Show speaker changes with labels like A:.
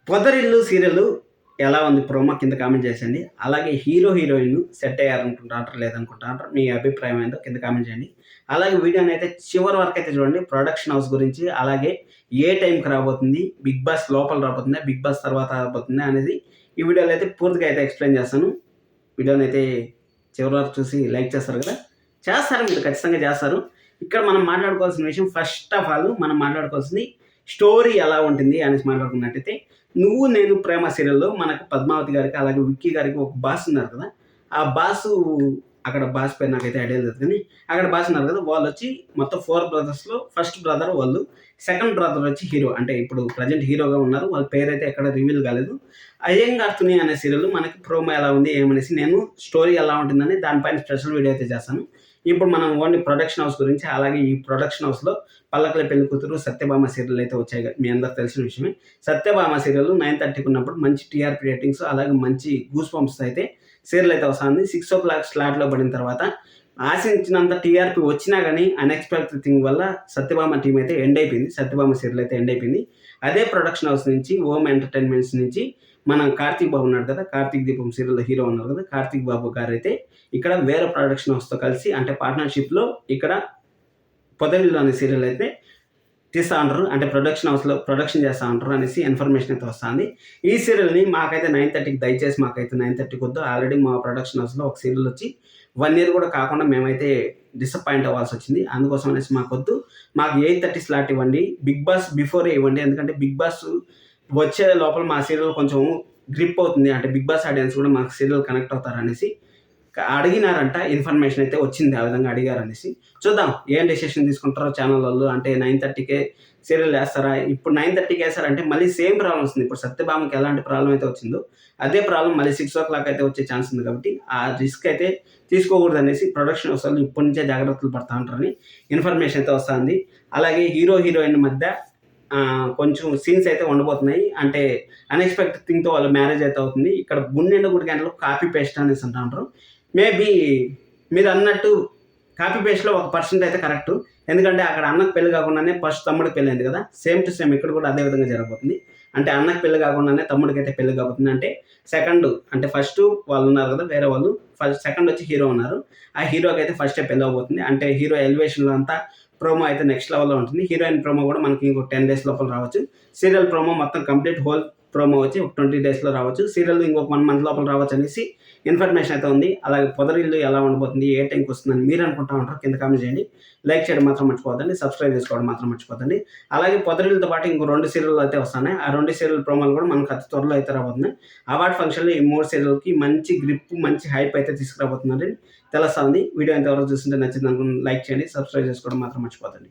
A: పొదరిల్లు serial ఎలా ఉంది promo కింద కామెంట్ చేసేయండి. అలాగే హీరో, హీరోయిన్ సెట్ అయ్యారనుకుంటారా లేదనుకుంటారా? మీ అభిప్రాయం ఏందో కింద కామెంట్ చేయండి. అలాగే వీడియోని అయితే చివరి వరకు అయితే చూడండి. ప్రొడక్షన్ హౌస్ గురించి, అలాగే ఏ టైంకి రాబోతుంది, బిగ్ బాస్ లోపల రాబోతుందా, బిగ్ బాస్ తర్వాత రాబోతుందా అనేది ఈ వీడియోలో అయితే పూర్తిగా అయితే ఎక్స్ప్లెయిన్ చేస్తాను. వీడియోని అయితే చివరి వరకు చూసి లైక్ చేస్తారు కదా, చేస్తారు, మీరు ఖచ్చితంగా చేస్తారు. ఇక్కడ మనం మాట్లాడుకోవాల్సిన విషయం, ఫస్ట్ ఆఫ్ ఆల్ మనం మాట్లాడుకోవాల్సింది స్టోరీ ఎలా ఉంటుంది అనేసి మాట్లాడుకున్నట్టయితే, నువ్వు నేను ప్రేమ సీరియల్లో మనకు పద్మావతి గారికి అలాగే విక్కీ గారికి ఒక బాస్ ఉన్నారు కదా, ఆ బాసు అక్కడ బాస్ పేరు నాకైతే ఐడియా లేదు కానీ అక్కడ బాస్ ఉన్నారు కదా, వాళ్ళు వచ్చి మొత్తం 4 బ్రదర్స్లో ఫస్ట్ బ్రదర్ వాళ్ళు, సెకండ్ బ్రదర్ వచ్చి హీరో, అంటే ఇప్పుడు ప్రజెంట్ హీరోగా ఉన్నారు. వాళ్ళ పేరైతే ఎక్కడ రివీల్ కాలేదు. అయ్యంగార్తుని అనే సీరియల్ మనకి ప్రోమో ఎలా ఉంది ఏమనేసి, నేను స్టోరీ ఎలా ఉంటుందని దానిపైన స్పెషల్ వీడియో అయితే చేస్తాను. ఇప్పుడు మనం ఓన్లీ ప్రొడక్షన్ హౌస్ గురించి, అలాగే ఈ ప్రొడక్షన్ హౌస్లో పల్లకల పెళ్లి కూతురు, సత్యభామ సీరియల్ అయితే వచ్చాయి. మీ అందరికి తెలిసిన విషయమే. సత్యభామ సీరియల్ 9:30కి ఉన్నప్పుడు మంచి టీఆర్పీ రేటింగ్స్, అలాగే మంచి గూస్ బంప్స్ అయితే సీరియల్ అయితే వస్తుంది. 6 o'clock స్లాట్లో పడిన తర్వాత ఆశించినంత టీఆర్పీ వచ్చినా కానీ అన్ఎక్స్పెక్టెడ్ థింగ్ వల్ల సత్యభామ టీం అయితే ఎండ్ అయిపోయింది. సత్యభామ సీరియల్ అయితే ఎండ్ అయిపోయింది. అదే ప్రొడక్షన్ హౌస్ నుంచి, ఓం ఎంటర్టైన్మెంట్స్ నుంచి మన కార్తీక్ బాబు ఉన్నాడు కదా, కార్తీక్ దీపం సీరియల్లో హీరో ఉన్నారు కదా, కార్తీక్ బాబు గారు అయితే ఇక్కడ వేరే ప్రొడక్షన్ హౌస్తో కలిసి, అంటే పార్ట్నర్షిప్లో ఇక్కడ పొదరిల్లు అనే సీరియల్ అయితే తీస్తూ ఉంటారు, అంటే ప్రొడక్షన్ హౌస్లో ప్రొడక్షన్ చేస్తూ ఉంటారు అనేసి ఇన్ఫర్మేషన్ అయితే వస్తుంది. ఈ సీరియల్ని మాకైతే 9:30కి, దయచేసి మాకైతే 9:30కి వద్దు. ఆల్రెడీ మా ప్రొడక్షన్ హౌస్లో ఒక సీరియల్ వచ్చి 1 year కూడా కాకుండా మేమైతే డిసప్పాయింట్ అవ్వాల్సి వచ్చింది. అందుకోసం అనేసి మాకొద్దు, మాకు 8:30 స్లాట్ ఇవ్వండి, బిగ్ బాస్ బిఫోరే ఇవ్వండి. ఎందుకంటే బిగ్ బాస్ వచ్చే లోపల మా సీరియల్ కొంచెం గ్రిప్ అవుతుంది, అంటే బిగ్ బాస్ ఆడియన్స్ కూడా మాకు సీరియల్ కనెక్ట్ అవుతారు అనేసి అడిగినారంట. ఇన్ఫర్మేషన్ అయితే వచ్చింది, ఆ విధంగా అడిగారనేసి. చూద్దాం ఏం డెసిషన్ తీసుకుంటారో ఛానల్ వాళ్ళు. అంటే 9:30కే సీరియల్ వేస్తారా? ఇప్పుడు 9:30కి వేస్తారంటే మళ్ళీ సేమ్ ప్రాబ్లం వస్తుంది. ఇప్పుడు సత్యభామకి ఎలాంటి ప్రాబ్లం అయితే వచ్చిందో అదే ప్రాబ్లం మళ్ళీ 6 o'clock అయితే వచ్చే ఛాన్స్ ఉంది. కాబట్టి ఆ రిస్క్ అయితే తీసుకోకూడదు అనేసి ప్రొడక్షన్ హౌస్ వాళ్ళు ఇప్పటి నుంచే జాగ్రత్తలు పడతా ఉంటారని ఇన్ఫర్మేషన్ అయితే వస్తుంది. అలాగే హీరో, హీరోయిన్ మధ్య కొంచెం సీన్స్ అయితే ఉండబోతున్నాయి. అంటే అన్ఎక్స్పెక్టెడ్ థింగ్తో వాళ్ళ మ్యారేజ్ అయితే అవుతుంది. ఇక్కడ గుండెండ గుడి గంటలు కాపీ పేస్ట్ అనేసి అంటూ ఉంటారు. మేబీ మీరు అన్నట్టు కాపీ పేస్ట్లో 1% అయితే కరెక్ట్. ఎందుకంటే అక్కడ అన్నకు పెళ్లి కాకుండానే ఫస్ట్ తమ్ముడికి పెళ్ళి అయింది కదా, సేమ్ టు సేమ్ ఇక్కడ కూడా అదే విధంగా జరగబోతుంది. అంటే అన్నకు పెళ్లి కాకుండానే తమ్ముడికి అయితే పెళ్లి కాబోతుంది. అంటే సెకండ్, అంటే ఫస్ట్ వాళ్ళు ఉన్నారు కదా వేరే వాళ్ళు, ఫస్ట్ సెకండ్ వచ్చి హీరో ఉన్నారు. ఆ హీరోకి అయితే ఫస్టే పెళ్ళి అవబోతుంది. అంటే హీరో ఎలివేషన్లో అంతా ప్రోమో అయితే నెక్స్ట్ లెవెల్లో ఉంటుంది. హీరోయిన్ ప్రోమో కూడా మనకి ఇంకో 10 days లోపల రావచ్చు. సీరియల్ ప్రోమో మొత్తం కంప్లీట్ హోల్ ప్రోమో వచ్చి ఒక 20 daysలో రావచ్చు. సీరియల్ ఇంకొక 1 month లోపల రావచ్చు అనేసి ఇన్ఫర్మేషన్ అయితే ఉంది. అలాగే పొదరిల్లు ఎలా ఉండబోతుంది, ఏ టైంకి వస్తుందని మీరు అనుకుంటా ఉంటారు, కింద కామెంట్ చేయండి. లైక్ చేయడం మాత్రం మర్చిపోద్దండి, సబ్స్క్రైబ్ చేసుకోవడం మాత్రం మర్చిపోద్దండి. అలాగే పొదరిల్లుతో పాటు ఇంకో 2 సీరియల్ అయితే వస్తున్నాయి. ఆ 2 సీరియల్ ప్రోమోలు కూడా మనకు అతి త్వరలో అయితే రాబోతున్నాయి. అవార్డ్ ఫంక్షన్లో ఈ 3 సీరియల్కి మంచి గ్రిప్, మంచి హైప్ అయితే తీసుకురాబోతుందని తెలుస్తుంది. వీడియో ఎంతవరకు చూస్తుంటే నచ్చింది అనుకుని లైక్ చేయండి, సబ్స్క్రైబ్ చేసుకోవడం మాత్రం మర్చిపోద్దండి.